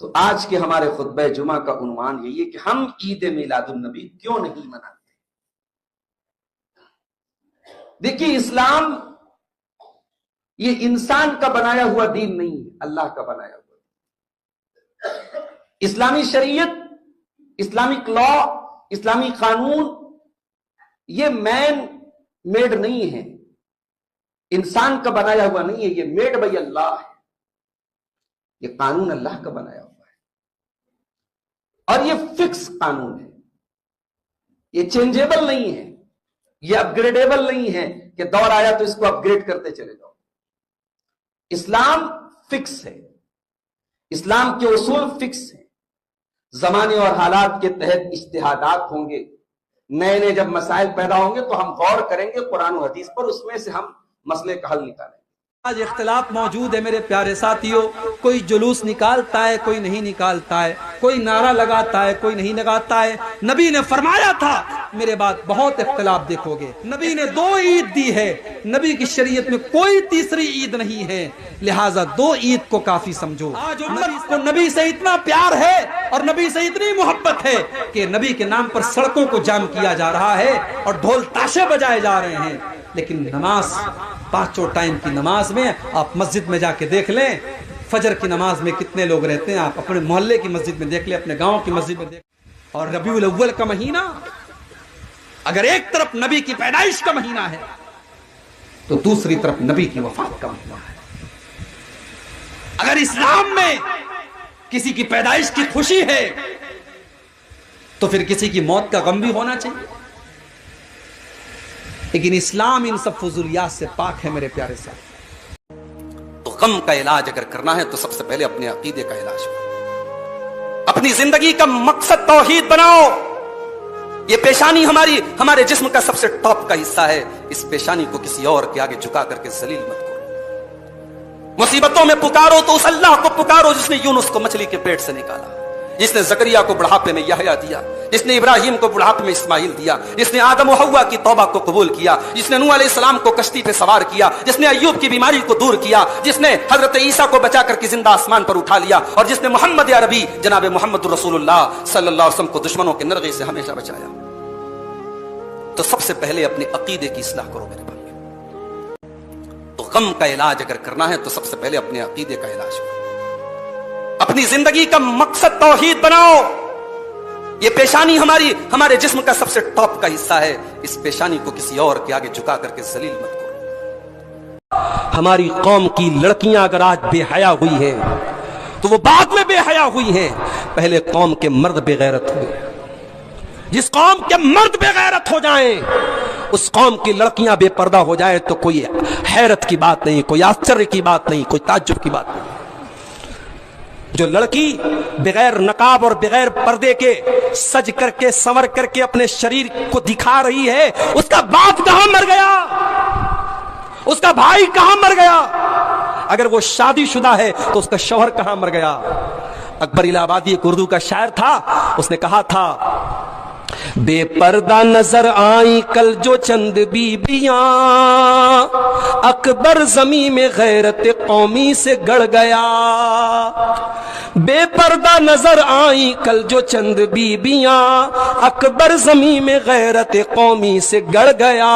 تو آج کے ہمارے خطبہ جمعہ کا عنوان یہی ہے کہ ہم عید میلاد النبی کیوں نہیں مناتے۔ دیکھیے، اسلام یہ انسان کا بنایا ہوا دین نہیں ہے، اللہ کا بنایا ہوا۔ اسلامی شریعت، اسلامک لا، اسلامی قانون یہ مین میڈ نہیں ہے، انسان کا بنایا ہوا نہیں ہے، یہ میڈ بائی اللہ ہے۔ یہ قانون اللہ کا بنایا ہوا ہے اور یہ فکس قانون ہے، یہ چینجیبل نہیں ہے، یہ اپ گریڈیبل نہیں ہے کہ دور آیا تو اس کو اپ گریڈ کرتے چلے جاؤ۔ اسلام فکس ہے، اسلام کے اصول فکس ہیں، زمانے اور حالات کے تحت اجتہادات ہوں گے، نئے نئے جب مسائل پیدا ہوں گے تو ہم غور کریں گے قرآن و حدیث پر، اس میں سے ہم مسئلے کا حل نکالیں گے۔ آج اختلاف موجود ہے میرے پیارے ساتھیوں، کوئی جلوس نکالتا ہے، کوئی نہیں نکالتا ہے، کوئی نعرہ لگاتا ہے، کوئی نہیں لگاتا ہے۔ نبی نے فرمایا تھا، میرے بعد بہت اختلاف دیکھو گے، نبی نے 2 عید دی ہے، نبی کی شریعت میں کوئی تیسری عید نہیں ہے، لہٰذا 2 عید کو کافی سمجھو۔ آج امت کو نبی سے اتنا پیار ہے اور نبی سے اتنی محبت ہے کہ نبی کے نام پر سڑکوں کو جام کیا جا رہا ہے اور ڈھول تاشے بجائے جا رہے ہیں، لیکن نماز، 5 ٹائم کی نماز میں آپ مسجد میں جا کے دیکھ لیں، فجر کی نماز میں کتنے لوگ رہتے ہیں، آپ اپنے محلے کی مسجد میں دیکھ لیں، اپنے گاؤں کی مسجد میں دیکھ لیں۔ اور ربیع الاول کا مہینہ اگر ایک طرف نبی کی پیدائش کا مہینہ ہے تو دوسری طرف نبی کی وفات کا مہینہ ہے۔ اگر اسلام میں کسی کی پیدائش کی خوشی ہے تو پھر کسی کی موت کا غم بھی ہونا چاہیے، لیکن اسلام ان سب فضولیات سے پاک ہے میرے پیارے ساتھ۔ تو غم کا علاج اگر کرنا ہے تو سب سے پہلے اپنے عقیدے کا علاج کرو، اپنی زندگی کا مقصد توحید بناؤ۔ یہ پیشانی ہمارے جسم کا سب سے ٹاپ کا حصہ ہے، اس پیشانی کو کسی اور کے آگے جھکا کر کے ذلیل مت کرو۔ مصیبتوں میں پکارو تو اس اللہ کو پکارو جس نے یونس کو مچھلی کے پیٹ سے نکالا، جس نے زکریا کو بڑھاپے میں یحییٰ دیا، جس نے ابراہیم کو بڑھاپے میں اسماعیل دیا، جس نے آدم و حوا کی توبہ کو قبول کیا، جس نے نوح علیہ السلام کو کشتی پہ سوار کیا، جس نے ایوب کی بیماری کو دور کیا، جس نے حضرت عیسیٰ کو بچا کر کے زندہ آسمان پر اٹھا لیا، اور جس نے محمد عربی جناب محمد رسول اللہ صلی اللہ علیہ وسلم کو دشمنوں کے نرغے سے ہمیشہ بچایا۔ تو سب سے پہلے اپنے عقیدے کی اصلاح کرو میرے بھائی۔ تو غم کا علاج اگر کرنا ہے تو سب سے پہلے اپنے عقیدے کا علاج کرو، اپنی زندگی کا مقصد توحید بناؤ۔ یہ پیشانی ہمارے جسم کا سب سے ٹاپ کا حصہ ہے، اس پیشانی کو کسی اور کے آگے جھکا کر کے ذلیل مت کرو۔ ہماری قوم کی لڑکیاں اگر آج بے حیا ہوئی ہیں تو وہ بعد میں بے حیا ہوئی ہیں، پہلے قوم کے مرد بے غیرت ہوئے۔ جس قوم کے مرد بے غیرت ہو جائیں، اس قوم کی لڑکیاں بے پردہ ہو جائیں تو کوئی حیرت کی بات نہیں، کوئی آشچر کی بات نہیں، کوئی تعجب کی بات نہیں۔ جو لڑکی بغیر نقاب اور بغیر پردے کے سج کر کے سنور کر کے اپنے شریر کو دکھا رہی ہے، اس کا باپ کہاں مر گیا، اس کا بھائی کہاں مر گیا؟ اگر وہ شادی شدہ ہے تو اس کا شوہر کہاں مر گیا؟ اکبر الہ آبادی ایک اردو کا شاعر تھا، اس نے کہا تھا، بے پردہ نظر آئیں کل جو چند بیبیاں، اکبر زمین میں غیرت قومی سے گڑ گیا۔ بے پردہ نظر آئیں کل جو چند بیبیاں، اکبر زمین میں غیرت قومی سے گڑ گیا۔